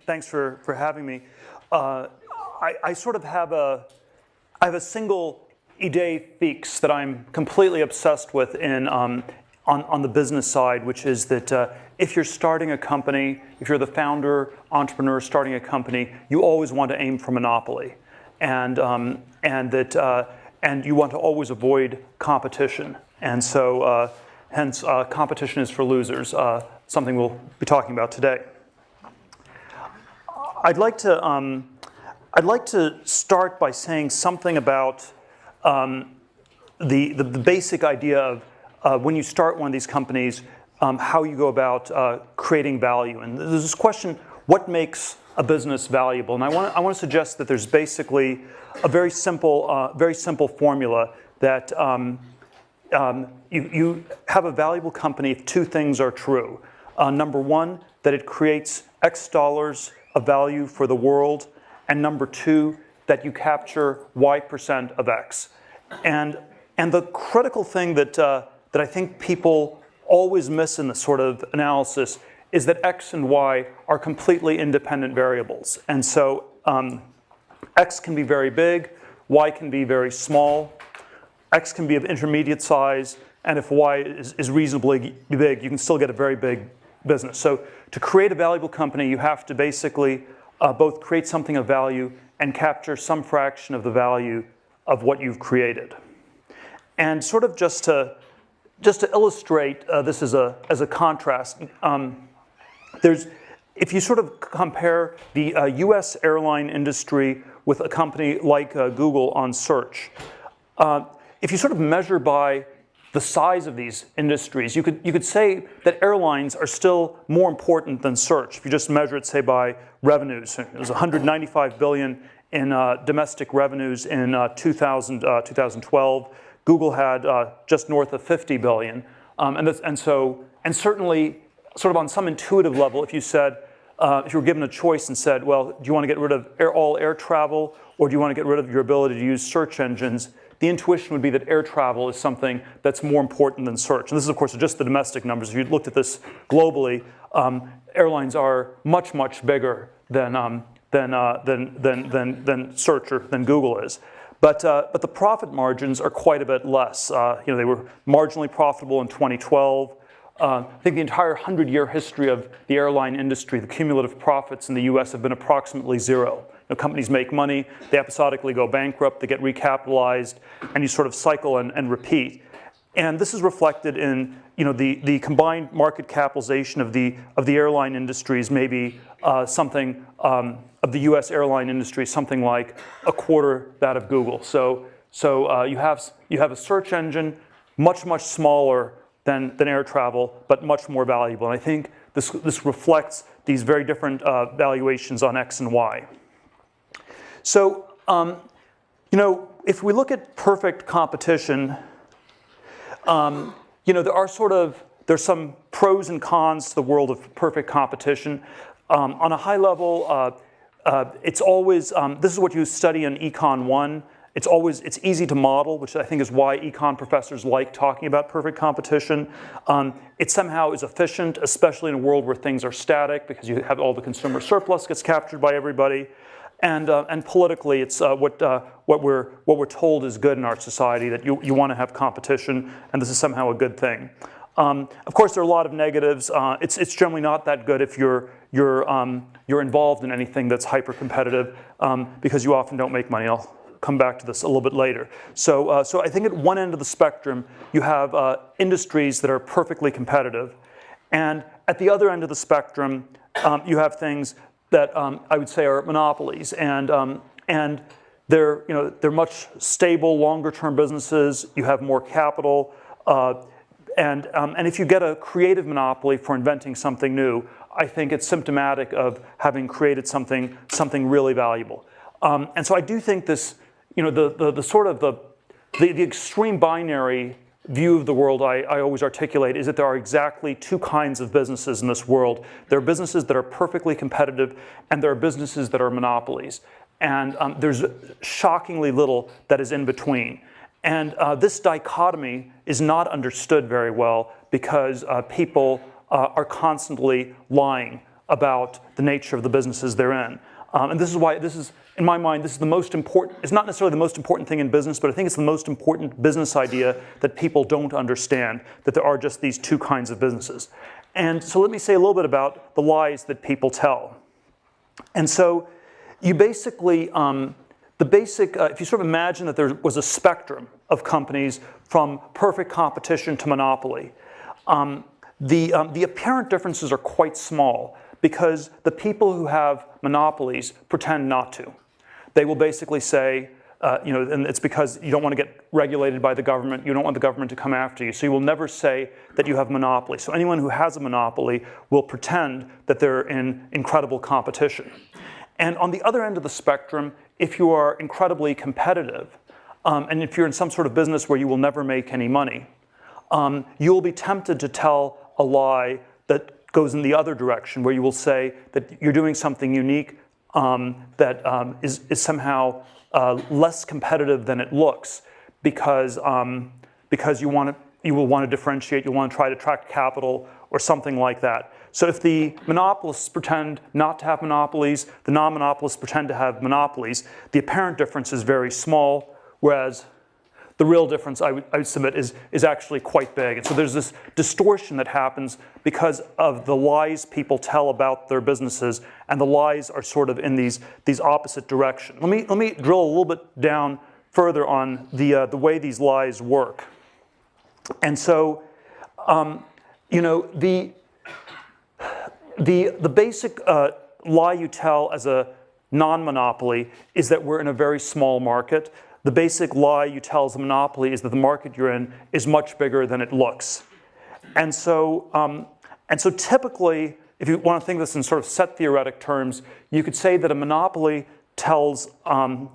Thanks for having me. I sort of have I have a single idée fixe that I'm completely obsessed with on the business side, which is that if you're starting a company, if you're the founder, entrepreneur starting a company, you always want to aim for monopoly, and you want to always avoid competition. And so, hence, competition is for losers. Something we'll be talking about today. I'd like to start by saying something about the basic idea of when you start one of these companies, how you go about creating value. And there's this question: what makes a business valuable? And I want to suggest that there's basically a very simple formula that you have a valuable company if two things are true. Number one, that it creates X dollars of value for the world, and number two, that you capture Y% of X. And the critical thing that I think people always miss in this sort of analysis is that X and Y are completely independent variables. And so X can be very big, Y can be very small, X can be of intermediate size, and if Y is reasonably big, you can still get a very big business. So to create a valuable company, you have to basically both create something of value and capture some fraction of the value of what you've created. And sort of just to illustrate this as a contrast, if you sort of compare the US airline industry with a company like Google on search, if you sort of measure by the size of these industries, you could say that airlines are still more important than search. If you just measure it, say, by revenues, it was 195 billion in domestic revenues in 2012. Google had just north of 50 billion, and certainly, sort of on some intuitive level, if you said, if you were given a choice and said, well, do you want to get rid of all air travel, or do you want to get rid of your ability to use search engines? The intuition would be that air travel is something that's more important than search. And this is, of course, just the domestic numbers. If you looked at this globally, airlines are much, much bigger than search or than Google is. But the profit margins are quite a bit less. They were marginally profitable in 2012. I think the entire 100-year history of the airline industry, the cumulative profits in the US have been approximately zero. Companies make money, they episodically go bankrupt, they get recapitalized, and you sort of cycle and repeat. And this is reflected in the combined market capitalization of the airline industries, maybe something of the US airline industry, something like a quarter that of Google. So you have a search engine much smaller than air travel, but much more valuable. And I think this reflects these very different valuations on X and Y. So, if we look at perfect competition, there's some pros and cons to the world of perfect competition. On a high level, it's always, this is what you study in Econ 1. It's easy to model, which I think is why econ professors like talking about perfect competition. It somehow is efficient, especially in a world where things are static, because you have all the consumer surplus gets captured by everybody. And politically, it's what we're told is good in our society, that you want to have competition, and this is somehow a good thing. Of course, there are a lot of negatives. It's generally not that good if you're involved in anything that's hyper competitive, because you often don't make money. I'll come back to this a little bit later. So I think at one end of the spectrum, you have industries that are perfectly competitive, and at the other end of the spectrum, you have things that I would say are monopolies, and they're much stable, longer-term businesses. You have more capital, and if you get a creative monopoly for inventing something new, I think it's symptomatic of having created something really valuable. And so I do think this, the extreme binary view of the world I always articulate is that there are exactly two kinds of businesses in this world. There are businesses that are perfectly competitive, and there are businesses that are monopolies. And there's shockingly little that is in between. And this dichotomy is not understood very well because people are constantly lying about the nature of the businesses they're in. And this is why this is, in my mind, this is the most important, it's not necessarily the most important thing in business, but I think it's the most important business idea that people don't understand, that there are just these two kinds of businesses. And so let me say a little bit about the lies that people tell. And so you basically, if you sort of imagine that there was a spectrum of companies from perfect competition to monopoly, the apparent differences are quite small because the people who have monopolies pretend not to. They will basically say, and it's because you don't want to get regulated by the government, you don't want the government to come after you, so you will never say that you have monopoly. So anyone who has a monopoly will pretend that they're in incredible competition. And on the other end of the spectrum, if you are incredibly competitive, and if you're in some sort of business where you will never make any money, you will be tempted to tell a lie that goes in the other direction, where you will say that you're doing something unique that is somehow less competitive than it looks, because you will want to differentiate, you want to try to attract capital or something like that. So if the monopolists pretend not to have monopolies, the non-monopolists pretend to have monopolies, the apparent difference is very small, whereas the real difference, I would submit, is actually quite big. And so there's this distortion that happens because of the lies people tell about their businesses, and the lies are sort of in these opposite directions. Let me drill a little bit down further on the way these lies work. And so, the basic lie you tell as a non-monopoly is that we're in a very small market. The basic lie you tell as a monopoly is that the market you're in is much bigger than it looks. And so typically, if you want to think of this in sort of set theoretic terms, you could say that a monopoly tells a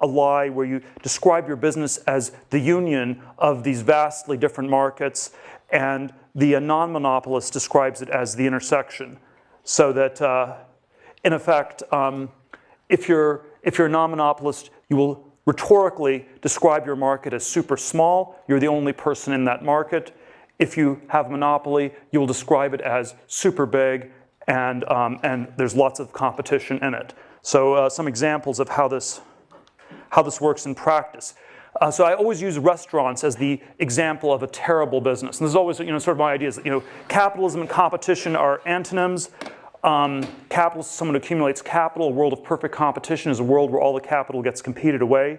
lie where you describe your business as the union of these vastly different markets, and the non-monopolist describes it as the intersection. So that, in effect, if you're a non-monopolist, you will rhetorically describe your market as super small. You're the only person in that market. If you have a monopoly, you will describe it as super big, and there's lots of competition in it. So some examples of how this works in practice. So I always use restaurants as the example of a terrible business. And this is always, sort of my idea is that, capitalism and competition are antonyms. Capital is someone who accumulates capital. A world of perfect competition is a world where all the capital gets competed away.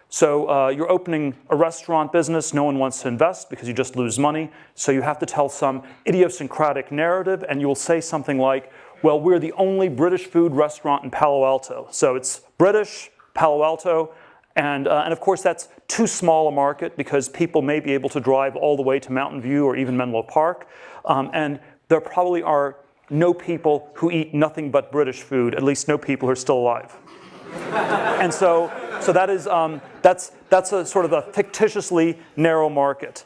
So you're opening a restaurant business. No one wants to invest because you just lose money. So you have to tell some idiosyncratic narrative, and you will say something like, well, we're the only British food restaurant in Palo Alto. So it's British, Palo Alto, and of course that's too small a market because people may be able to drive all the way to Mountain View or even Menlo Park. And there probably are no people who eat nothing but British food, at least no people who are still alive. And so that is, that's a sort of a fictitiously narrow market.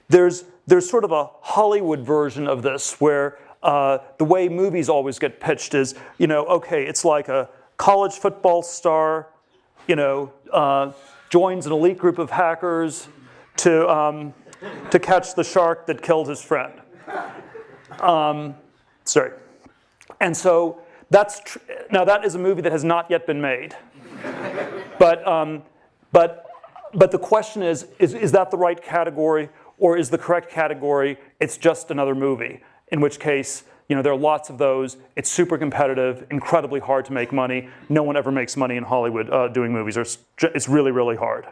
There's sort of a Hollywood version of this where the way movies always get pitched is, okay, it's like a college football star, joins an elite group of hackers to catch the shark that killed his friend. Sorry. And so now that is a movie that has not yet been made. But the question is that the right category, or is the correct category, it's just another movie? In which case, there are lots of those. It's super competitive, incredibly hard to make money. No one ever makes money in Hollywood doing movies. It's really, really hard.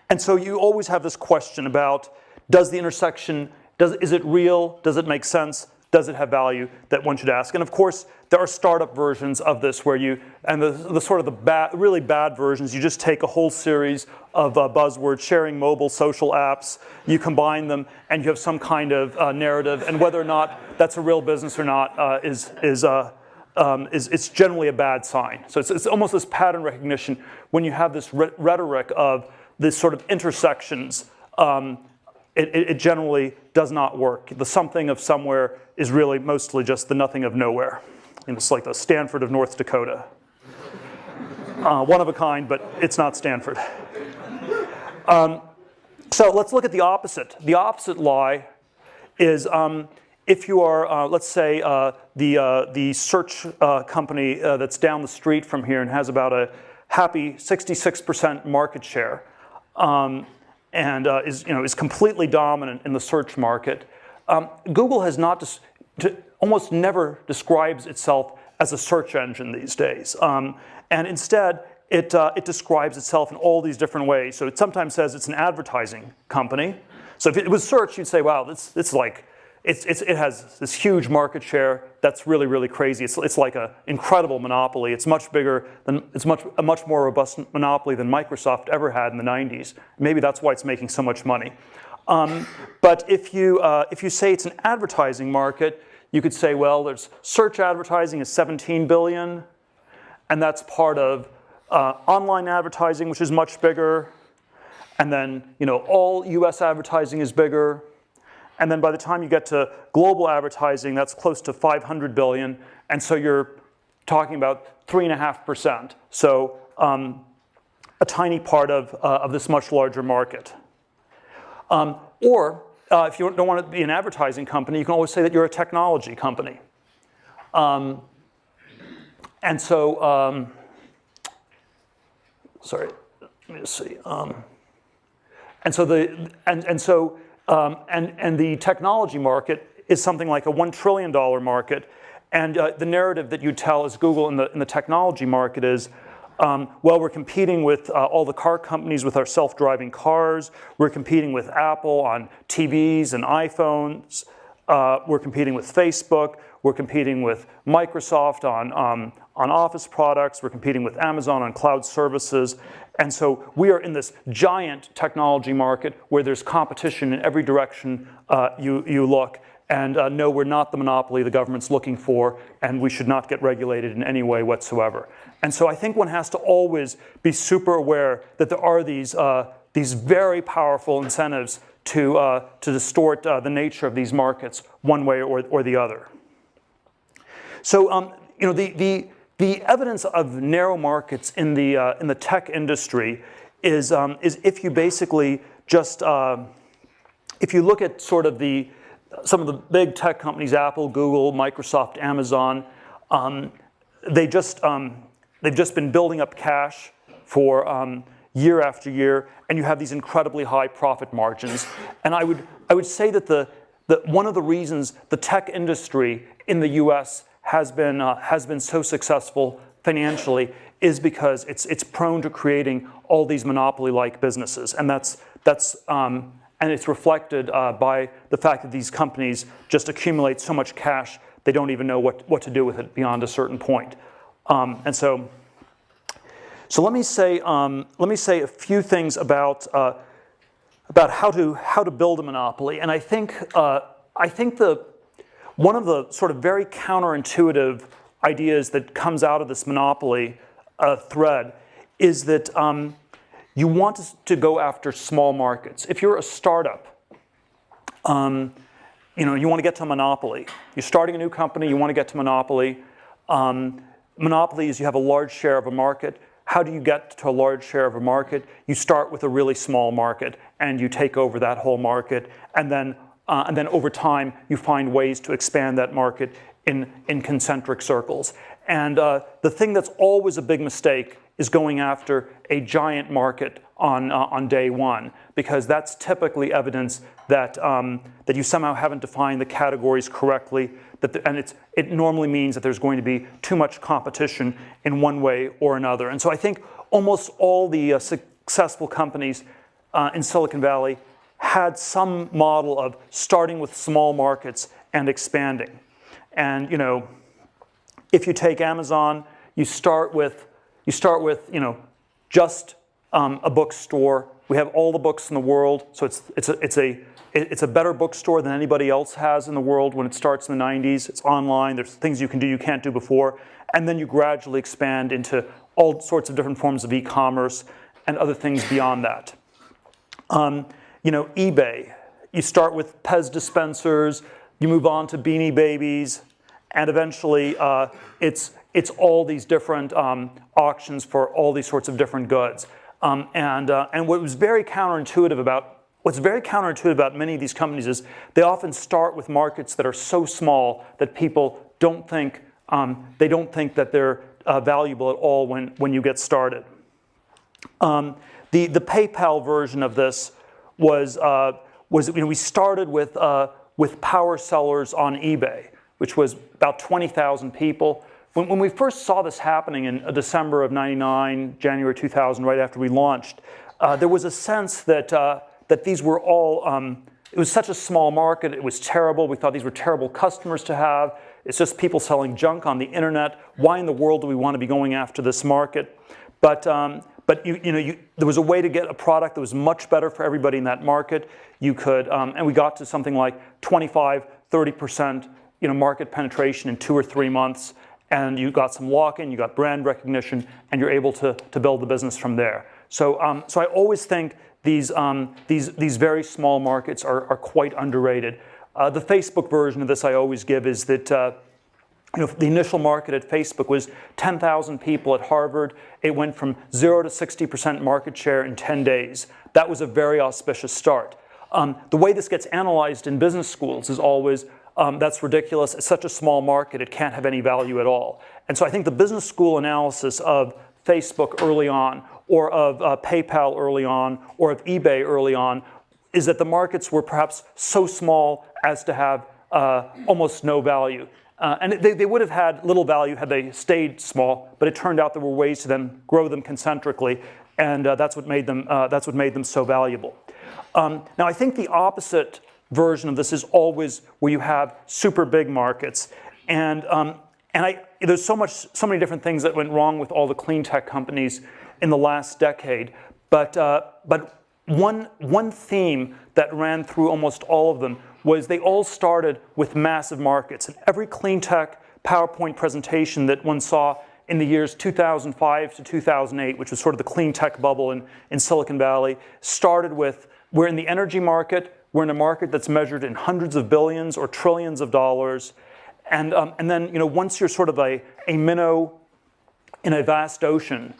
And so you always have this question about, does the intersection, is it real? Does it make sense? Does it have value that one should ask? And of course, there are startup versions of this where the sort of the really bad versions, you just take a whole series of buzzwords, sharing mobile, social apps, you combine them, and you have some kind of narrative. And whether or not that's a real business or not it's generally a bad sign. So it's almost this pattern recognition. When you have this rhetoric of this sort of intersections, it generally does not work. The something of somewhere is really mostly just the nothing of nowhere. It's like the Stanford of North Dakota. One of a kind, but it's not Stanford. So let's look at the opposite. The opposite lie is if you are, let's say, the search company that's down the street from here and has about a happy 66% market share, and is completely dominant in the search market, Google has not almost never describes itself as a search engine these days, and instead it describes itself in all these different ways. So it sometimes says it's an advertising company. So if it was search, you'd say, wow, it has this huge market share. That's really, really crazy. It's like an incredible monopoly. It's much bigger than, a much more robust monopoly than Microsoft ever had in the 90s. Maybe that's why it's making so much money. But if you say it's an advertising market, you could say, well, there's search advertising is 17 billion, and that's part of online advertising, which is much bigger. And then, all US advertising is bigger. And then by the time you get to global advertising, that's close to 500 billion. And so you're talking about 3.5%. So a tiny part of this much larger market. Or if you don't want to be an advertising company, you can always say that you're a technology company. And so, sorry, let me just see. And the technology market is something like a $1 trillion market, and the narrative that you tell as Google in the technology market is, well, we're competing with all the car companies with our self-driving cars. We're competing with Apple on TVs and iPhones. We're competing with Facebook. We're competing with Microsoft on Office products. We're competing with Amazon on cloud services. And so we are in this giant technology market where there's competition in every direction you look. And no, we're not the monopoly the government's looking for, and we should not get regulated in any way whatsoever. And so I think one has to always be super aware that there are these very powerful incentives to distort the nature of these markets one way or the other. So the evidence of narrow markets in the tech industry is if you basically just if you look at sort of some of the big tech companies, Apple, Google, Microsoft, Amazon, they've just been building up cash for year after year, and you have these incredibly high profit margins. And I would say that one of the reasons the tech industry in the U.S. has been so successful financially is because it's prone to creating all these monopoly-like businesses, and and it's reflected by the fact that these companies just accumulate so much cash they don't even know what to do with it beyond a certain point. And so let me say a few things about how to build a monopoly, and I think one of the sort of very counterintuitive ideas that comes out of this monopoly thread is that you want to go after small markets. If you're a startup, you want to get to monopoly. You're starting a new company, you want to get to monopoly. Monopoly is you have a large share of a market. How do you get to a large share of a market? You start with a really small market, and you take over that whole market, and then over time, you find ways to expand that market in concentric circles. And the thing that's always a big mistake is going after a giant market on day one, because that's typically evidence that you somehow haven't defined the categories correctly, and it normally means that there's going to be too much competition in one way or another. And so I think almost all the successful companies in Silicon Valley had some model of starting with small markets and expanding. And if you take Amazon, you start with just a bookstore. We have all the books in the world, so it's a better bookstore than anybody else has in the world when it starts in the 90s. It's online. There's things you can do you can't do before, and then you gradually expand into all sorts of different forms of e-commerce and other things beyond that. eBay. You start with Pez dispensers. You move on to Beanie Babies, and eventually it's all these different auctions for all these sorts of different goods. And what was very counterintuitive about what's very counterintuitive about many of these companies is they often start with markets that are so small that people don't think, that they're valuable at all when you get started. The PayPal version of this was we started with power sellers on eBay, which was about 20,000 people. When we first saw this happening in December of '99, January 2000, right after we launched, there was a sense that these were all, it was such a small market, it was terrible. We thought these were terrible customers to have. It's just people selling junk on the internet. Why in the world do we want to be going after this market? But there was a way to get a product that was much better for everybody in that market. You could, and we got to something like 25, 30% market penetration in 2 or 3 months. And you got some lock-in, you got brand recognition, and you're able to build the business from there. So I always think these very small markets are quite underrated. The Facebook version of this I always give is that the initial market at Facebook was 10,000 people at Harvard. It went from 0 to 60% market share in 10 days. That was a very auspicious start. The way this gets analyzed in business schools is always, that's ridiculous. It's such a small market, it can't have any value at all. And so I think the business school analysis of Facebook early on, or of PayPal early on, or of eBay early on, is that the markets were perhaps so small as to have almost no value. And they would have had little value had they stayed small, but it turned out there were ways to then grow them concentrically, and that's what made them so valuable. Now I think the opposite version of this is always where you have super big markets, and there's so many different things that went wrong with all the clean tech companies in the last decade, but one theme that ran through almost all of them was they all started with massive markets. And every clean tech PowerPoint presentation that one saw in the years 2005 to 2008, which was sort of the clean tech bubble in Silicon Valley, started with, we're in the energy market, we're in a market that's measured in hundreds of billions or trillions of dollars. And then once you're sort of a minnow in a vast ocean,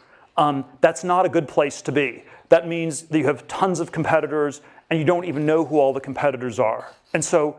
that's not a good place to be. That means that you have tons of competitors and you don't even know who all the competitors are. And so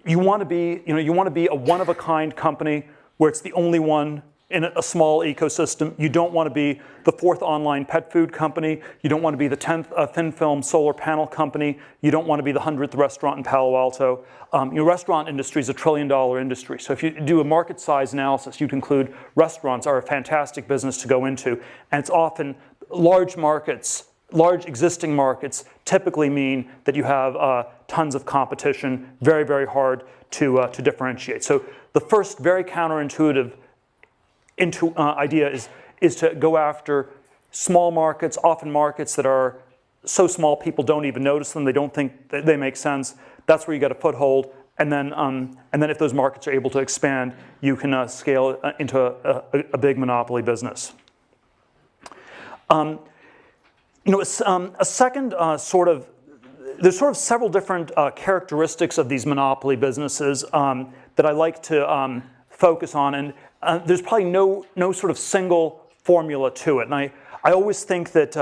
you want to be, a one-of-a-kind company where it's the only one in a small ecosystem. You don't want to be the 4th online pet food company. You don't want to be the 10th thin film solar panel company. You don't want to be the 100th restaurant in Palo Alto. Restaurant industry is a $1 trillion industry. So if you do a market size analysis, you conclude restaurants are a fantastic business to go into. And it's often large markets, large existing markets typically mean that you have tons of competition, very, very hard to differentiate. So the first very counterintuitive idea is to go after small markets, often markets that are so small people don't even notice them, they don't think that they make sense. That's where you get a foothold, and then if those markets are able to expand, you can scale into a big monopoly business. A second there's sort of several different characteristics of these monopoly businesses that I like to focus on, and there's probably no sort of single formula to it. And I always think that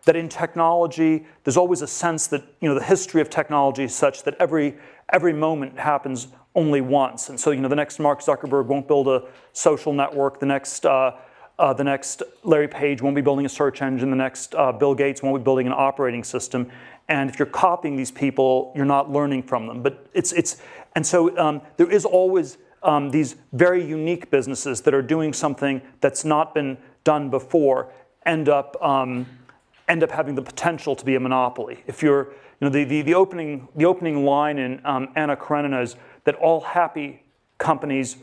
in technology, there's always a sense that the history of technology is such that every moment happens only once. And so the next Mark Zuckerberg won't build a social network. The next Larry Page won't be building a search engine. The next Bill Gates won't be building an operating system. And if you're copying these people, you're not learning from them. But there is always these very unique businesses that are doing something that's not been done before end up having the potential to be a monopoly. If you're, the opening line in Anna Karenina is that all happy families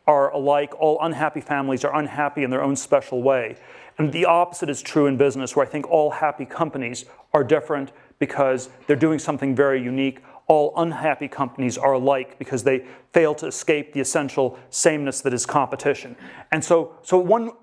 are alike. All unhappy families are unhappy in their own special way. And the opposite is true in business, where I think all happy companies are different because they're doing something very unique. All unhappy companies are alike because they fail to escape the essential sameness that is competition. And so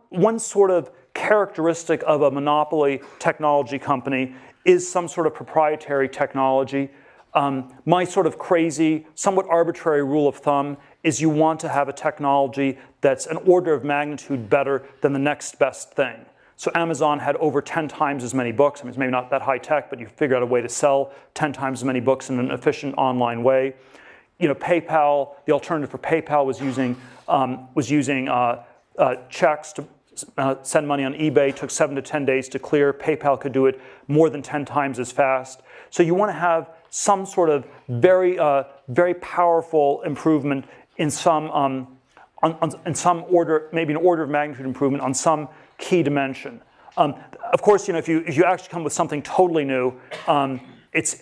one sort of characteristic of a monopoly technology company is some sort of proprietary technology. My sort of crazy, somewhat arbitrary rule of thumb is you want to have a technology that's an order of magnitude better than the next best thing. So Amazon had over 10 times as many books. I mean, it's maybe not that high tech, but you figure out a way to sell 10 times as many books in an efficient online way. PayPal, the alternative for PayPal was using checks to send money on eBay. It took 7 to 10 days to clear. PayPal could do it more than 10 times as fast. So you want to have some sort of very powerful improvement in some in some order, maybe an order of magnitude improvement on some key dimension. Of course, if you actually come with something totally new, it's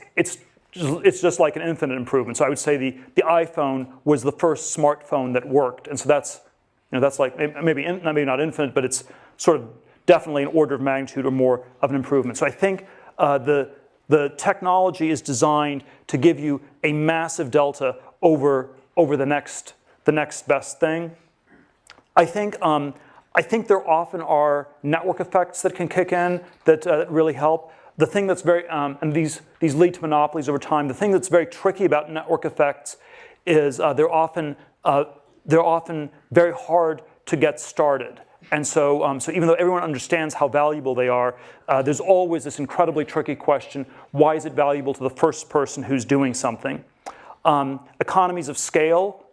just like an infinite improvement. So I would say the iPhone was the first smartphone that worked, and so that's like maybe not infinite, but it's sort of definitely an order of magnitude or more of an improvement. So I think the technology is designed to give you a massive delta over the next best thing. I think there often are network effects that can kick in that really help. The thing that's very, and these lead to monopolies over time, the thing that's very tricky about network effects is they're often very hard to get started. And so even though everyone understands how valuable they are, there's always this incredibly tricky question: why is it valuable to the first person who's doing something? Economies of scale.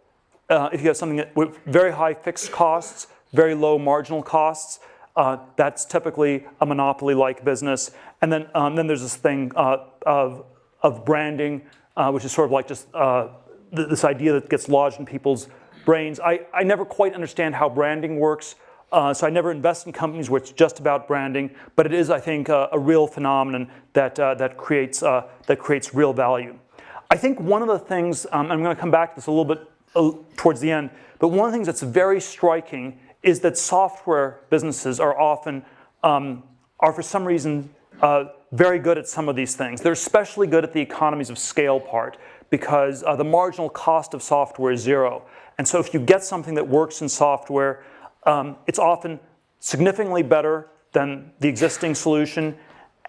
If you have something with very high fixed costs, very low marginal costs, that's typically a monopoly-like business. And then there's this thing of branding, which is sort of like just this idea that gets lodged in people's brains. I never quite understand how branding works, so I never invest in companies where it's just about branding. But it is, I think, a real phenomenon that creates real value. I think one of the things, I'm going to come back to this a little bit towards the end, but one of the things that's very striking is that software businesses are often, are for some reason, very good at some of these things. They're especially good at the economies of scale part, because the marginal cost of software is zero. And so if you get something that works in software, it's often significantly better than the existing solution.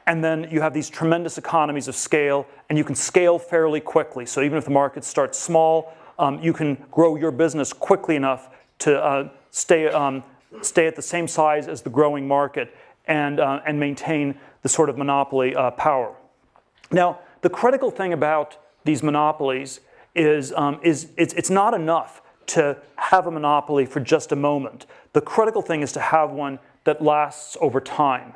And then you have these tremendous economies of scale, and you can scale fairly quickly. So even if the market starts small, you can grow your business quickly enough to stay at the same size as the growing market and maintain the sort of monopoly power. Now, the critical thing about these monopolies is it's not enough to have a monopoly for just a moment. The critical thing is to have one that lasts over time.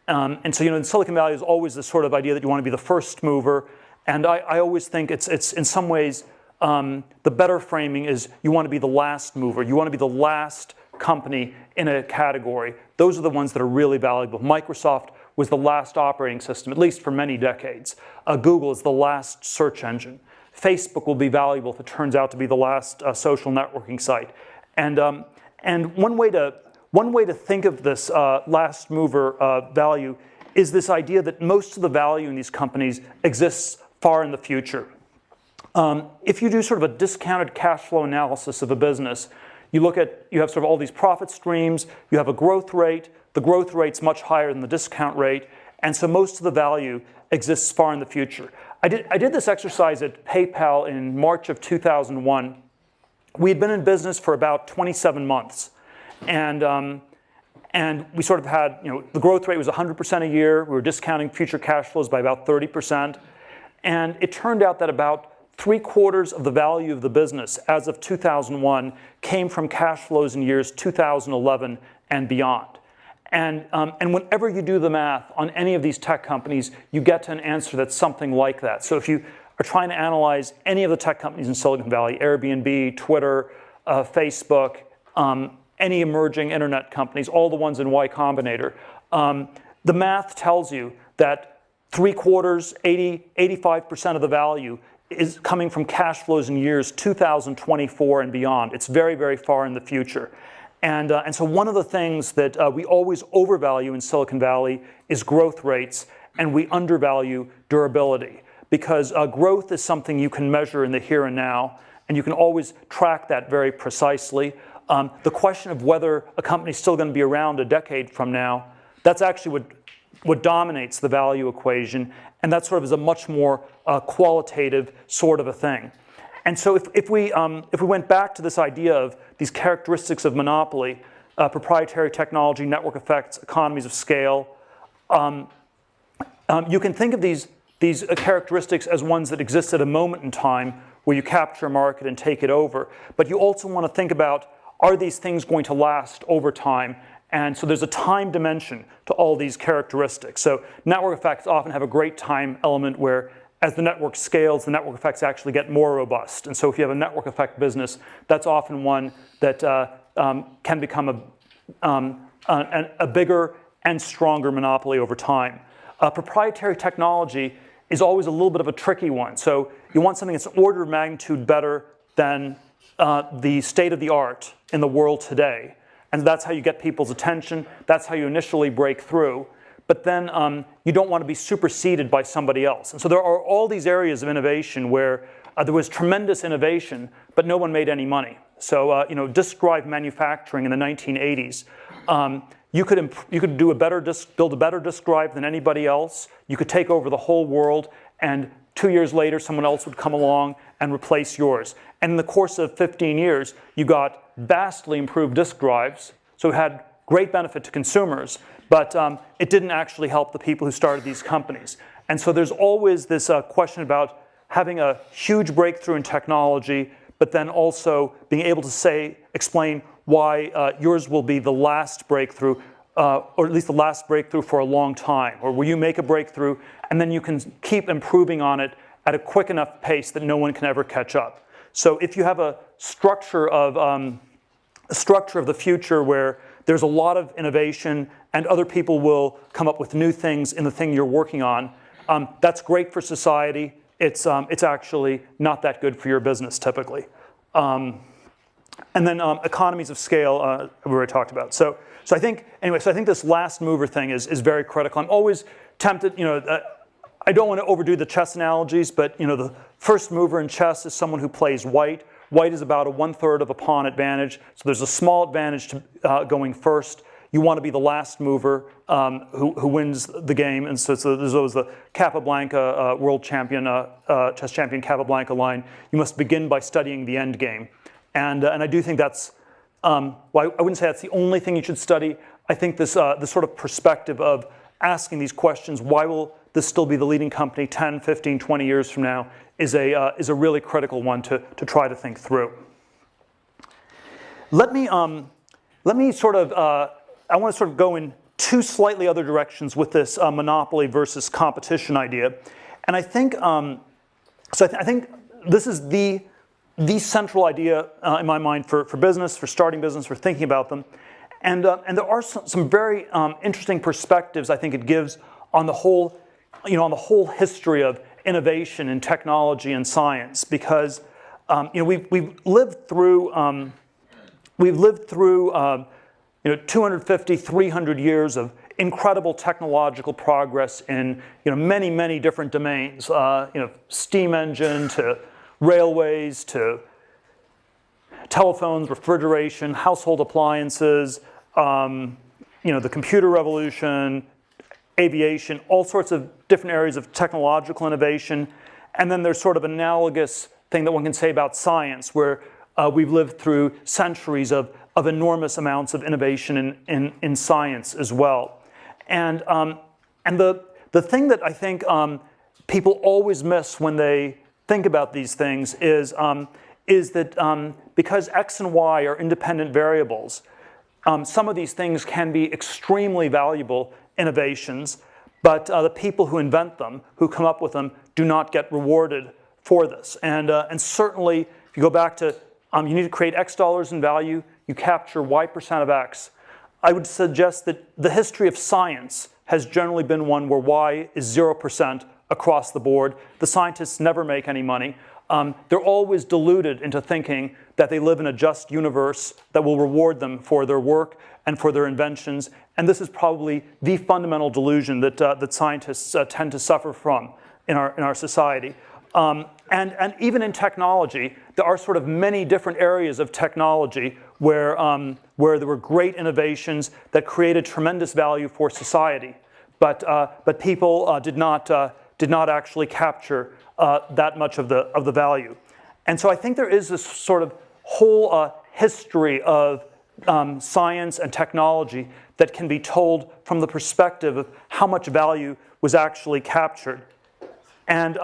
And so, in Silicon Valley, there's always this sort of idea that you want to be the first mover. And I always think it's in some ways, the better framing is you want to be the last mover. You want to be the last company in a category. Those are the ones that are really valuable. Microsoft was the last operating system, at least for many decades. Google is the last search engine. Facebook will be valuable if it turns out to be the last social networking site. And one way to think of this last mover value is this idea that most of the value in these companies exists far in the future. If you do sort of a discounted cash flow analysis of a business, you have sort of all these profit streams, you have a growth rate, the growth rate's much higher than the discount rate, and so most of the value exists far in the future. I did this exercise at PayPal in March of 2001. We had been in business for about 27 months, and we sort of had, the growth rate was 100% a year. We were discounting future cash flows by about 30%, and it turned out that about 3/4 of the value of the business as of 2001 came from cash flows in years 2011 and beyond. And whenever you do the math on any of these tech companies, you get to an answer that's something like that. So if you are trying to analyze any of the tech companies in Silicon Valley, Airbnb, Twitter, Facebook, any emerging internet companies, all the ones in Y Combinator, the math tells you that 3/4, 85% of the value is coming from cash flows in years 2024 and beyond. It's very, very far in the future. And so one of the things that we always overvalue in Silicon Valley is growth rates, and we undervalue durability. Because growth is something you can measure in the here and now, and you can always track that very precisely. The question of whether a company is still going to be around a decade from now, that's actually what dominates the value equation, and that sort of is a much more qualitative sort of a thing. And so if we went back to this idea of these characteristics of monopoly, proprietary technology, network effects, economies of scale. You can think of these characteristics as ones that exist at a moment in time where you capture a market and take it over. But you also want to think about, are these things going to last over time? And so there's a time dimension to all these characteristics. So network effects often have a great time element where as the network scales, the network effects actually get more robust. And so if you have a network effect business, that's often one that can become a bigger and stronger monopoly over time. Proprietary technology is always a little bit of a tricky one. So you want something that's an order of magnitude better than the state of the art in the world today. And that's how you get people's attention. That's how you initially break through. But then you don't want to be superseded by somebody else. And so there are all these areas of innovation where there was tremendous innovation, but no one made any money. So disk drive manufacturing in the 1980s, you could do build a better disk drive than anybody else. You could take over the whole world, and 2 years later, someone else would come along and replace yours. And in the course of 15 years, you got vastly improved disk drives, so it had great benefit to consumers, but it didn't actually help the people who started these companies. And so there's always this question about having a huge breakthrough in technology, but then also being able to explain why yours will be the last breakthrough, or at least the last breakthrough for a long time, or where you make a breakthrough and then you can keep improving on it at a quick enough pace that no one can ever catch up. So if you have a structure of the future where there's a lot of innovation and other people will come up with new things in the thing you're working on, that's great for society. It's actually not that good for your business typically. And then economies of scale, we already talked about. So I think this last mover thing is very critical. I'm always tempted, I don't want to overdo the chess analogies, but the first mover in chess is someone who plays white. White is about a 1/3 of a pawn advantage, so there's a small advantage to going first. You want to be the last mover who wins the game, and so there's always the Capablanca world champion, chess champion Capablanca line. You must begin by studying the end game, and I do think that's. Well, I wouldn't say that's the only thing you should study. I think this sort of perspective of asking these questions, why will this still be the leading company 10, 15, 20 years from now, is a really critical one to try to think through. Let me sort of, I want to sort of go in two slightly other directions with this monopoly versus competition idea. And I think, I think this is the central idea in my mind for business, for starting business, for thinking about them. And there are some very interesting perspectives I think it gives on the whole, on the whole history of innovation in technology and science, because we've lived through 250, 300 years of incredible technological progress in many different domains, steam engine to railways to telephones, refrigeration, household appliances, the computer revolution, aviation, all sorts of different areas of technological innovation. And then there's sort of analogous thing that one can say about science, where we've lived through centuries of enormous amounts of innovation in science as well. And the thing that I think people always miss when they think about these things is that because X and Y are independent variables, some of these things can be extremely valuable innovations, but the people who invent them, who come up with them, do not get rewarded for this. And certainly, if you go back to you need to create X dollars in value, you capture Y% of X. I would suggest that the history of science has generally been one where Y is 0% across the board. The scientists never make any money. They're always deluded into thinking that they live in a just universe that will reward them for their work and for their inventions. And this is probably the fundamental delusion that scientists tend to suffer from in our society. And even in technology, there are sort of many different areas of technology where there were great innovations that created tremendous value for society, but people did not actually capture that much of the value. And so I think there is this sort of whole history of science and technology that can be told from the perspective of how much value was actually captured. And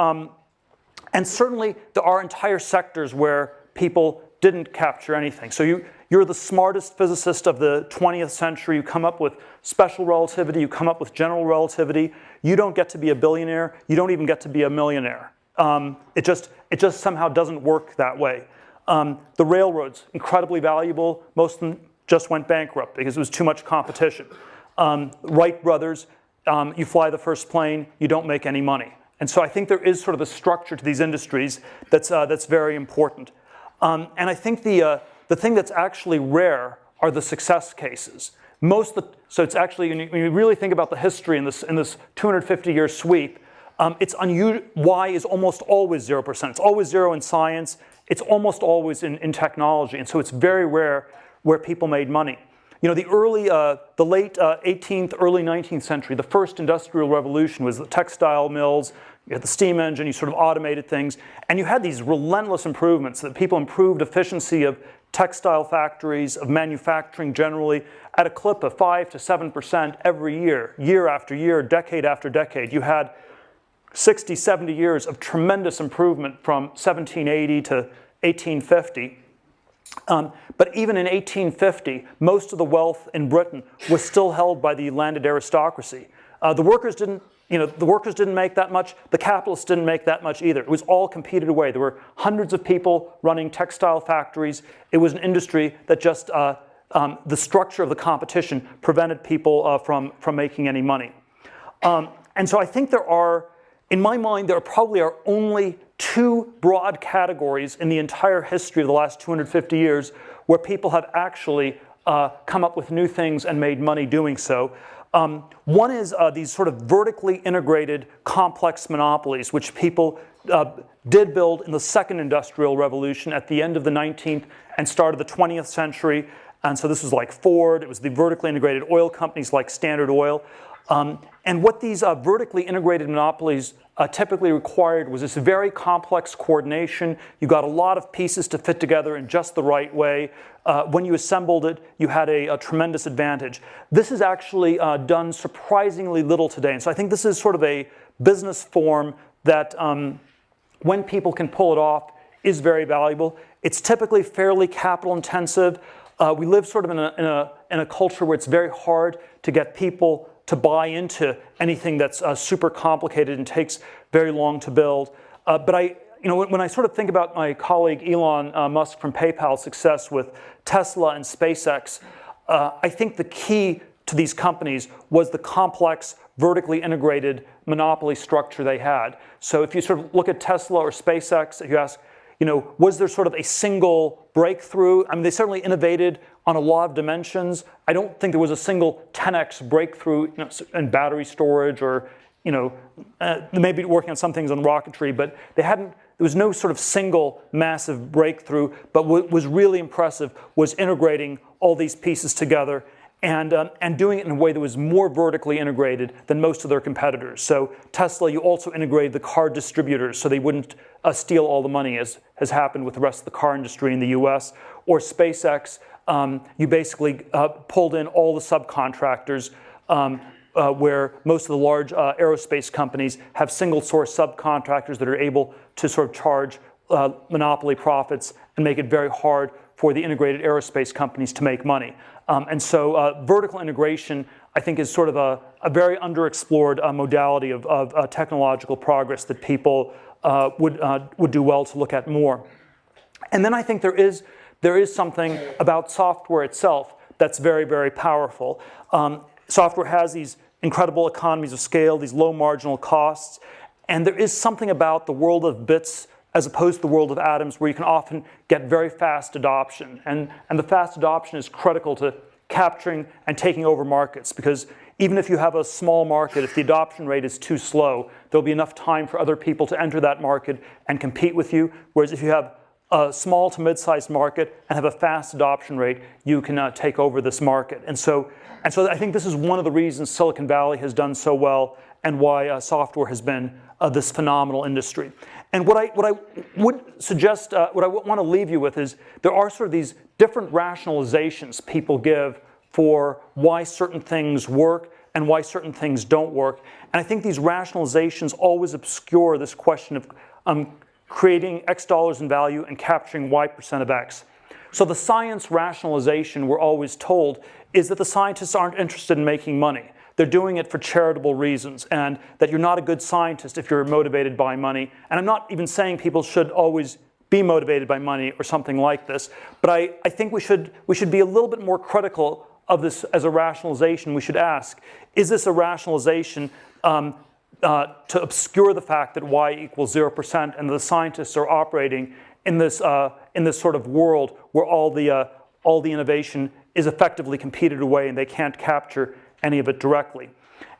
certainly there are entire sectors where people didn't capture anything. So you're the smartest physicist of the 20th century. You come up with special relativity. You come up with general relativity. You don't get to be a billionaire. You don't even get to be a millionaire. It just somehow doesn't work that way. The railroads, incredibly valuable. Most of them just went bankrupt because it was too much competition. Wright brothers, you fly the first plane, you don't make any money. And so I think there is sort of a structure to these industries that's very important. And I think the thing that's actually rare are the success cases. So it's actually, when you really think about the history in this 250-year sweep, it's unusual. Y is almost always 0%. It's always 0 in science. It's almost always in technology. And so it's very rare where people made money. You know, the late 18th, early 19th century, the first industrial revolution was the textile mills. You had the steam engine, you sort of automated things. And you had these relentless improvements that people improved efficiency of textile factories, of manufacturing generally, at a clip of 5 to 7% every year, year after year, decade after decade. You had 60, 70 years of tremendous improvement from 1780 to 1850. But even in 1850, most of the wealth in Britain was still held by the landed aristocracy. The workers didn't make that much. The capitalists didn't make that much either. It was all competed away. There were hundreds of people running textile factories. It was an industry that just, the structure of the competition prevented people from making any money. And so I think in my mind, there probably are only two broad categories in the entire history of the last 250 years where people have actually come up with new things and made money doing so. One is these sort of vertically integrated complex monopolies, which people did build in the second industrial revolution at the end of the 19th and start of the 20th century. And so this was like Ford. It was the vertically integrated oil companies like Standard Oil. And what these vertically integrated monopolies typically required was this very complex coordination. You got a lot of pieces to fit together in just the right way. When you assembled it, you had a tremendous advantage. This is actually done surprisingly little today. And so I think this is sort of a business form that, when people can pull it off, is very valuable. It's typically fairly capital intensive. We live sort of in a culture where it's very hard to get people to buy into anything that's super complicated and takes very long to build. But when I sort of think about my colleague Elon Musk from PayPal's success with Tesla and SpaceX, I think the key to these companies was the complex, vertically integrated monopoly structure they had. So if you sort of look at Tesla or SpaceX, if you ask, was there sort of a single breakthrough? I mean, they certainly innovated on a lot of dimensions. I don't think there was a single 10x breakthrough in battery storage or, maybe working on some things on rocketry, but there was no sort of single massive breakthrough. But what was really impressive was integrating all these pieces together and doing it in a way that was more vertically integrated than most of their competitors. So Tesla, you also integrated the car distributors so they wouldn't steal all the money, as has happened with the rest of the car industry in the US. Or SpaceX, you basically pulled in all the subcontractors where most of the large aerospace companies have single source subcontractors that are able to sort of charge monopoly profits and make it very hard for the integrated aerospace companies to make money. And so vertical integration, I think, is sort of a very underexplored modality of technological progress that people would do well to look at more. And then I think there is something about software itself that's very, very powerful. Software has these incredible economies of scale, these low marginal costs, and there is something about the world of bits as opposed to the world of atoms where you can often get very fast adoption. And the fast adoption is critical to capturing and taking over markets, because even if you have a small market, if the adoption rate is too slow, there'll be enough time for other people to enter that market and compete with you. Whereas if you have a small to mid-sized market and have a fast adoption rate, you can take over this market. And so I think this is one of the reasons Silicon Valley has done so well and why software has been this phenomenal industry. And what I would suggest, what I want to leave you with is there are sort of these different rationalizations people give for why certain things work and why certain things don't work. And I think these rationalizations always obscure this question of creating X dollars in value and capturing Y% of X. So the science rationalization we're always told is that the scientists aren't interested in making money. They're doing it for charitable reasons, and that you're not a good scientist if you're motivated by money. And I'm not even saying people should always be motivated by money or something like this, but I think we should be a little bit more critical of this as a rationalization. We should ask, is this a rationalization to obscure the fact that Y equals 0% and the scientists are operating in this sort of world where all the innovation is effectively competed away and they can't capture any of it directly?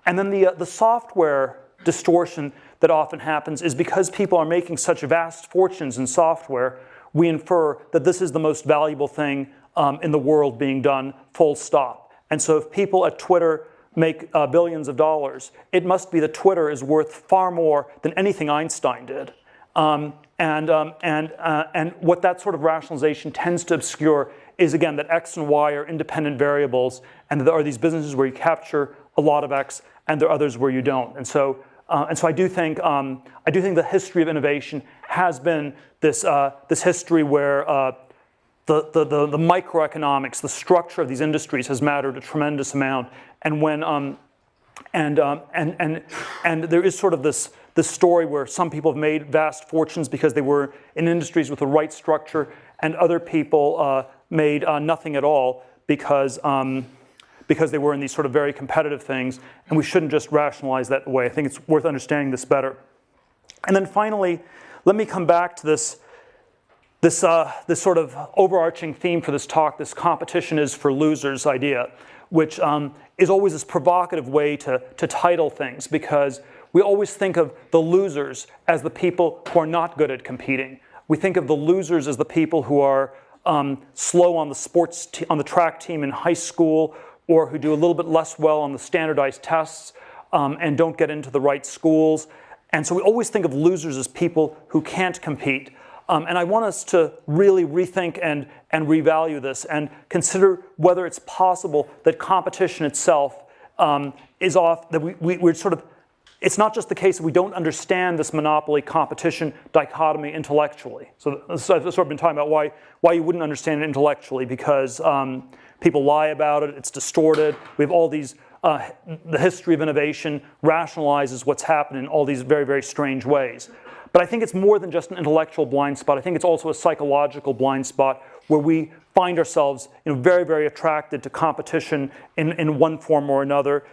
And then the software distortion that often happens is because people are making such vast fortunes in software, we infer that this is the most valuable thing in the world being done, full stop. And so if people at Twitter make billions of dollars, it must be that Twitter is worth far more than anything Einstein did. And what that sort of rationalization tends to obscure is, again, that X and Y are independent variables, and there are these businesses where you capture a lot of X, and there are others where you don't. And so I do think the history of innovation has been this history where the microeconomics, the structure of these industries has mattered a tremendous amount. And when and there is sort of this story where some people have made vast fortunes because they were in industries with the right structure, and other people made nothing at all because they were in these sort of very competitive things, and we shouldn't just rationalize that away. I think it's worth understanding this better. And then finally, let me come back to this sort of overarching theme for this talk, this competition is for losers idea, which is always this provocative way to title things, because we always think of the losers as the people who are not good at competing. We think of the losers as the people who are slow on the on the track team in high school, or who do a little bit less well on the standardized tests and don't get into the right schools. And so we always think of losers as people who can't compete. And I want us to really rethink and revalue this and consider whether it's possible that competition itself is off, that we're sort of, it's not just the case that we don't understand this monopoly competition dichotomy intellectually. So I've sort of been talking about why you wouldn't understand it intellectually, because people lie about it, it's distorted. We have all these, the history of innovation rationalizes what's happened in all these very, very strange ways. But I think it's more than just an intellectual blind spot. I think it's also a psychological blind spot where we find ourselves very, very attracted to competition in one form or another.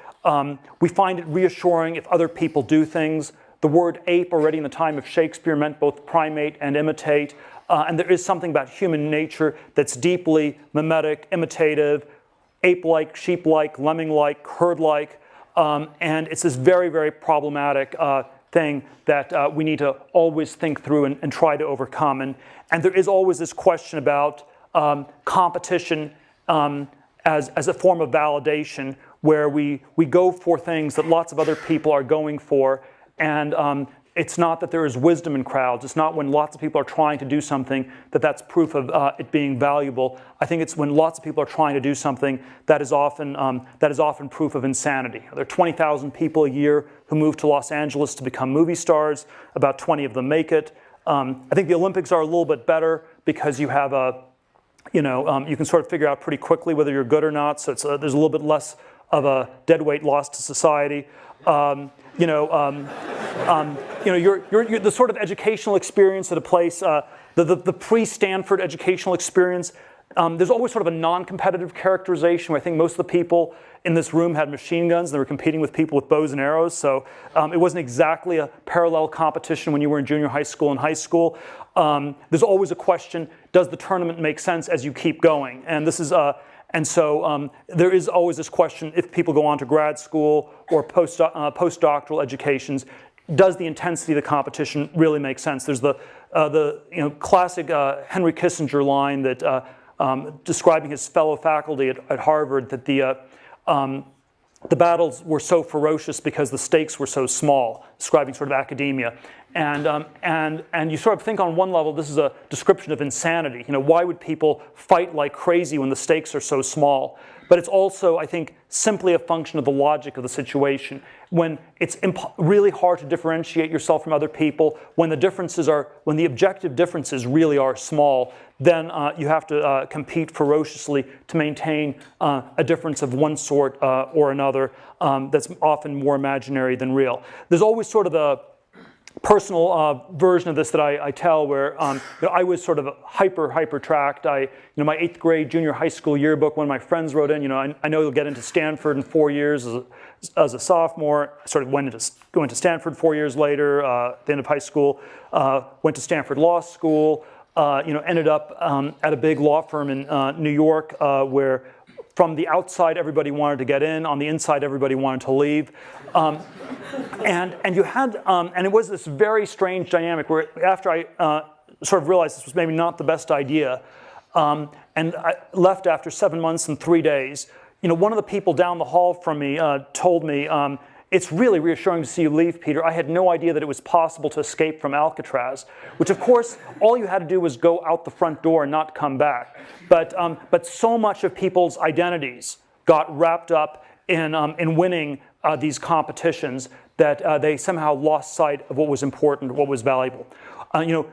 We find it reassuring if other people do things. The word ape already in the time of Shakespeare meant both primate and imitate. And there is something about human nature that's deeply mimetic, imitative, ape-like, sheep-like, lemming-like, herd-like. And it's this very, very problematic thing that we need to always think through and try to overcome. And there is always this question about competition as a form of validation, where we go for things that lots of other people are going for, and it's not that there is wisdom in crowds. It's not when lots of people are trying to do something that's proof of it being valuable. I think it's when lots of people are trying to do something that is often proof of insanity. There are 20,000 people a year who move to Los Angeles to become movie stars. About 20 of them make it. I think the Olympics are a little bit better because you have you can sort of figure out pretty quickly whether you're good or not. So there's a little bit less of a dead weight loss to society. The sort of educational experience at a place, the pre-Stanford educational experience, there's always sort of a non-competitive characterization where I think most of the people in this room had machine guns and they were competing with people with bows and arrows. So it wasn't exactly a parallel competition when you were in junior high school and high school. There's always a question, does the tournament make sense as you keep going? And this is And so there is always this question, if people go on to grad school or postdoctoral educations, does the intensity of the competition really make sense? There's the classic Henry Kissinger line that describing his fellow faculty at Harvard, that the battles were so ferocious because the stakes were so small, describing sort of academia. And you sort of think on one level, this is a description of insanity. Why would people fight like crazy when the stakes are so small? But it's also, I think, simply a function of the logic of the situation. When it's really hard to differentiate yourself from other people, when the objective differences really are small, then you have to compete ferociously to maintain a difference of one sort or another that's often more imaginary than real. There's always sort of a personal version of this that I tell, where I was sort of hyper tracked. My 8th grade junior high school yearbook, one of my friends wrote in, I know you'll get into Stanford in 4 years as a sophomore. I sort of went to Stanford 4 years later, at the end of high school. Went to Stanford Law School. Ended up at a big law firm in New York, where from the outside everybody wanted to get in, on the inside everybody wanted to leave. And you had, and it was this very strange dynamic where after I sort of realized this was maybe not the best idea, and I left after 7 months and 3 days, one of the people down the hall from me told me, it's really reassuring to see you leave, Peter. I had no idea that it was possible to escape from Alcatraz, which of course, all you had to do was go out the front door and not come back. But so much of people's identities got wrapped up in winning these competitions that they somehow lost sight of what was important, what was valuable.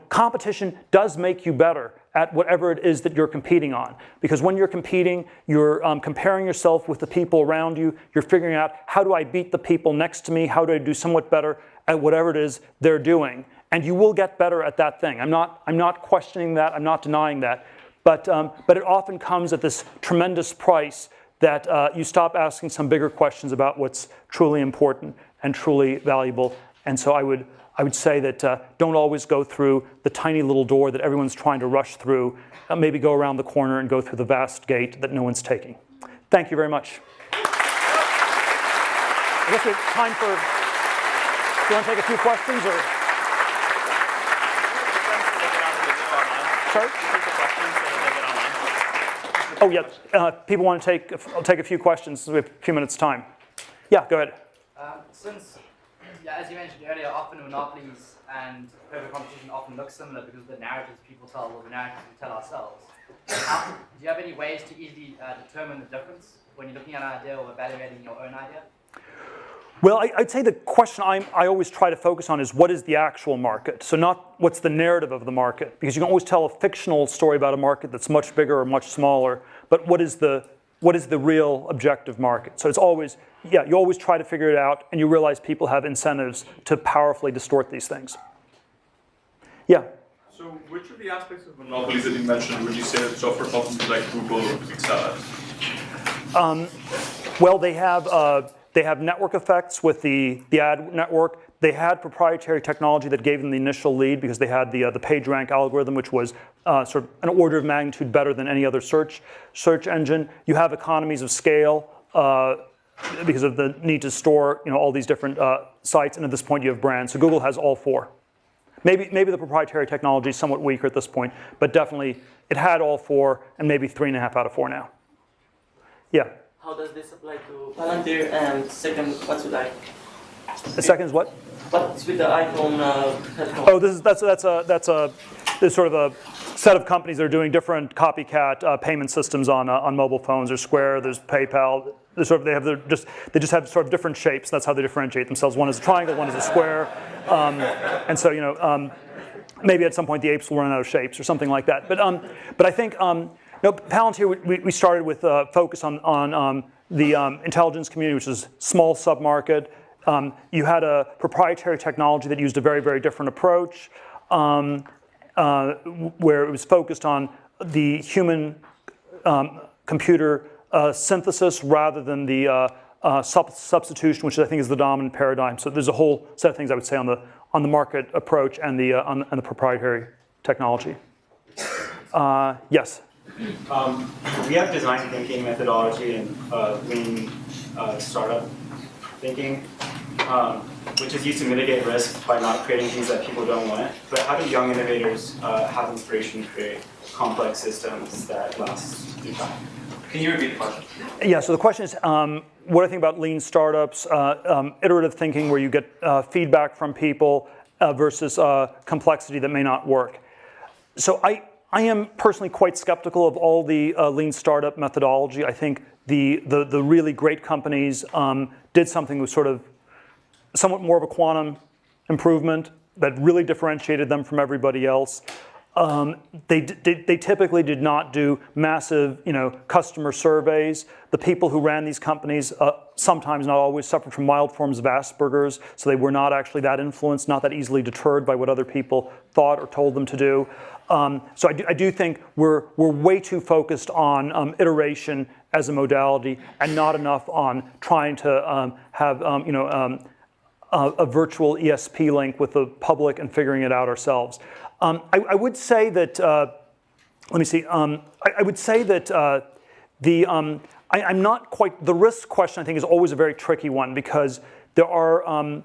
Competition does make you better at whatever it is that you're competing on. Because when you're competing, you're comparing yourself with the people around you. You're figuring out, how do I beat the people next to me? How do I do somewhat better at whatever it is they're doing? And you will get better at that thing. I'm not questioning that. I'm not denying that. But it often comes at this tremendous price that you stop asking some bigger questions about what's truly important and truly valuable. And so I would say that don't always go through the tiny little door that everyone's trying to rush through. Maybe go around the corner and go through the vast gate that no one's taking. Thank you very much. I guess we have time for, do you want to take a few questions? Or? Sorry? Oh, yeah. People want to take a few questions. We have a few minutes' time. Yeah, go ahead. As you mentioned earlier, often monopolies and perfect competition often look similar because of the narratives people tell or the narratives we tell ourselves. Do you have any ways to easily determine the difference when you're looking at an idea or evaluating your own idea? Well, I'd say the question I always try to focus on is, what is the actual market? So not what's the narrative of the market, because you can always tell a fictional story about a market that's much bigger or much smaller, but what is the real objective market? So it's always, you always try to figure it out, and you realize people have incentives to powerfully distort these things. Yeah? So which of the aspects of monopolies that you mentioned would you say that software companies like Google excel at? Well, they have network effects with the ad network. They had proprietary technology that gave them the initial lead because they had the PageRank algorithm, which was sort of an order of magnitude better than any other search engine. You have economies of scale because of the need to store all these different sites, and at this point you have brands. So Google has all four. Maybe the proprietary technology is somewhat weaker at this point, but definitely it had all four, and maybe 3.5 out of 4 now. Yeah. How does this apply to Palantir? And second, what's with like? The second is what? What's with the iPhone headphone? Oh, there's sort of a set of companies that are doing different copycat payment systems on mobile phones. There's Square, there's PayPal. They just have sort of different shapes. That's how they differentiate themselves. One is a triangle, one is a square, and so maybe at some point the apes will run out of shapes or something like that. But I think. Palantir, we started with a focus on the intelligence community, which is small sub-market. You had a proprietary technology that used a very, very different approach, where it was focused on the human computer synthesis rather than the substitution, which I think is the dominant paradigm. So there's a whole set of things I would say on the market approach and the proprietary technology. Yes. We have design thinking methodology and lean startup thinking, which is used to mitigate risk by not creating things that people don't want. But how do young innovators have inspiration to create complex systems that last through time? Can you repeat the question? Yeah, so the question is, what do I think about lean startups, iterative thinking where you get feedback from people, versus complexity that may not work. So I am personally quite skeptical of all the lean startup methodology. I think the really great companies did something that was sort of somewhat more of a quantum improvement that really differentiated them from everybody else. They typically did not do massive, customer surveys. The people who ran these companies, sometimes not always, suffered from mild forms of Asperger's, so they were not actually that influenced, not that easily deterred by what other people thought or told them to do. So I do think we're way too focused on iteration as a modality and not enough on trying to have a virtual ESP link with the public and figuring it out ourselves. I would say that, let me see, I would say that I'm not quite, the risk question I think is always a very tricky one because there are,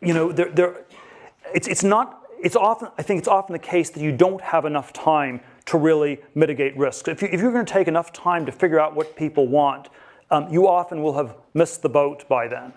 it's often the case that you don't have enough time to really mitigate risk. If you're going to take enough time to figure out what people want, you often will have missed the boat by then.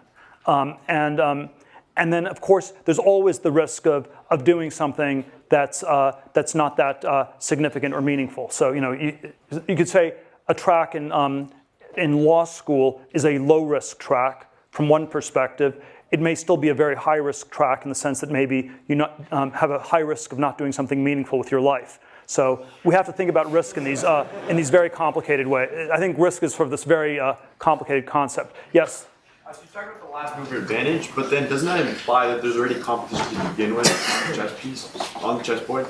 And then, of course, there's always the risk of doing something that's not that significant or meaningful. So, you could say a track in law school is a low-risk track from one perspective. It may still be a very high-risk track in the sense that maybe you have a high risk of not doing something meaningful with your life. So we have to think about risk in these very complicated ways. I think risk is sort of this very complicated concept. Yes? So you talk about the last mover advantage, but then doesn't that imply that there's already competition to begin with on the chess piece, on the chessboard?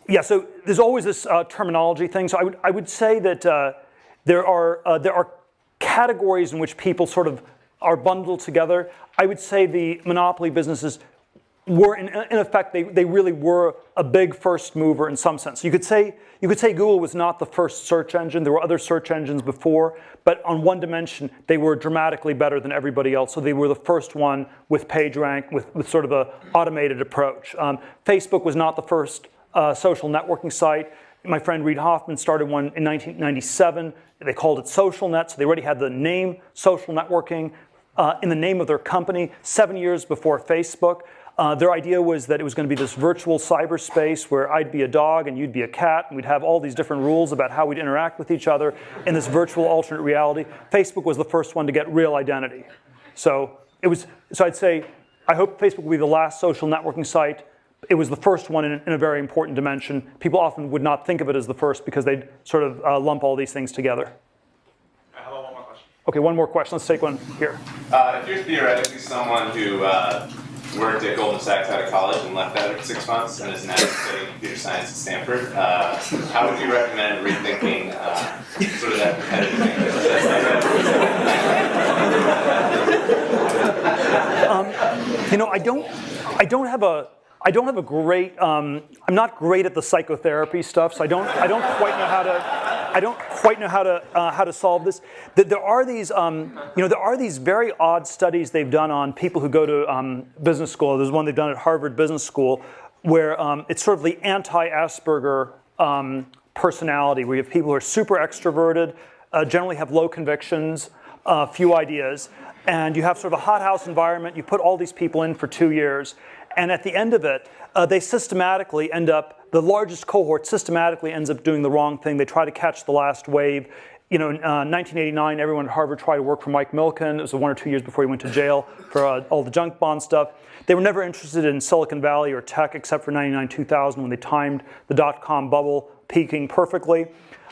Yeah, so there's always this terminology thing. So I would say that there are categories in which people sort of are bundled together. I would say the monopoly businesses were, in effect, they really were a big first mover in some sense. You could say Google was not the first search engine. There were other search engines before, but on one dimension, they were dramatically better than everybody else. So they were the first one with PageRank, with sort of an automated approach. Facebook was not the first social networking site. My friend Reid Hoffman started one in 1997. They called it SocialNet, so they already had the name social networking in the name of their company 7 years before Facebook. Their idea was that it was going to be this virtual cyberspace where I'd be a dog and you'd be a cat, and we'd have all these different rules about how we'd interact with each other in this virtual alternate reality. Facebook was the first one to get real identity. So I'd say, I hope Facebook will be the last social networking site. It was the first one in a very important dimension. People often would not think of it as the first because they'd sort of lump all these things together. I have one more question. Okay, one more question. Let's take one here. If you're theoretically someone who worked at Goldman Sachs out of college and left after 6 months and is now studying computer science at Stanford, how would you recommend rethinking sort of that competitive thing? I don't have a great. I'm not great at the psychotherapy stuff, so I don't quite know how to solve this. There are these very odd studies they've done on people who go to business school. There's one they've done at Harvard Business School where it's sort of the anti-Asperger personality, where you have people who are super extroverted, generally have low convictions, few ideas, and you have sort of a hothouse environment. You put all these people in for 2 years. And at the end of it, they systematically end up, the largest cohort systematically ends up doing the wrong thing. They try to catch the last wave. In 1989, everyone at Harvard tried to work for Mike Milken. It was 1 or 2 years before he went to jail for all the junk bond stuff. They were never interested in Silicon Valley or tech except for 99, 2000 when they timed the dot-com bubble peaking perfectly.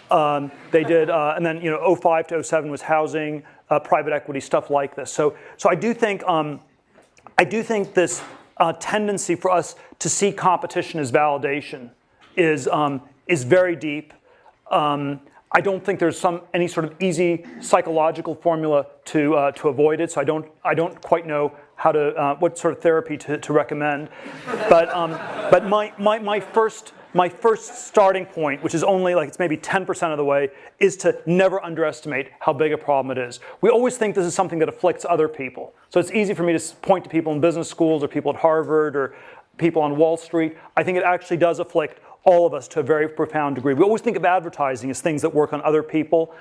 They did, and then 05 to 07 was housing, private equity, stuff like this. So I do think this tendency for us to see competition as validation is very deep. I don't think there's any sort of easy psychological formula to avoid it. So I don't quite know how to what sort of therapy to recommend. But my first starting point, which is only it's maybe 10% of the way, is to never underestimate how big a problem it is. We always think this is something that afflicts other people. So it's easy for me to point to people in business schools or people at Harvard or people on Wall Street. I think it actually does afflict all of us to a very profound degree. We always think of advertising as things that work on other people.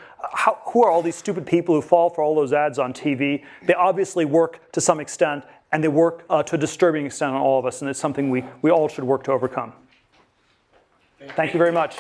Who are all these stupid people who fall for all those ads on TV? They obviously work to some extent, and they work to a disturbing extent on all of us, and it's something we all should work to overcome. Thank you very much.